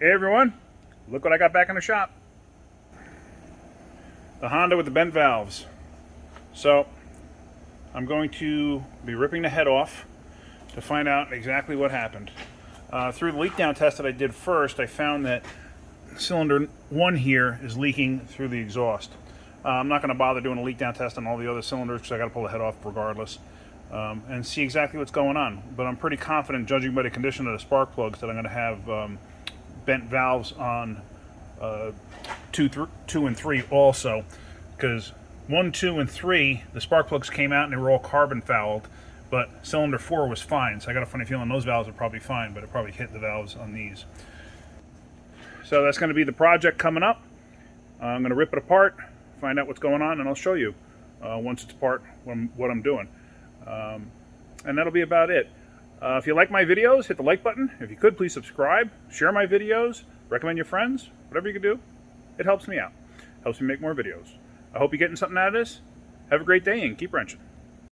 Hey everyone, look what I got back in the shop. The Honda with the bent valves. So I'm going to be ripping the head off to find out exactly what happened. Through the leak down test that I did first, I found that cylinder 1 here is leaking through the exhaust. I'm not going to bother doing a leak down test on all the other cylinders because I got to pull the head off regardless and see exactly what's going on. But I'm pretty confident, judging by the condition of the spark plugs, that I'm going to have bent valves on 2 and 3 also, because 1, 2, and 3, the spark plugs came out and they were all carbon fouled, but cylinder 4 was fine. So I got a funny feeling those valves are probably fine, but it probably hit the valves on these. So that's going to be the project coming up. I'm going to rip it apart, find out what's going on, and I'll show you once it's apart what I'm doing. And that'll be about it. If you like my videos, hit the like button. If you could, please subscribe, share my videos, recommend your friends, whatever you can do. It helps me out. Helps me make more videos. I hope you're getting something out of this. Have a great day and keep wrenching.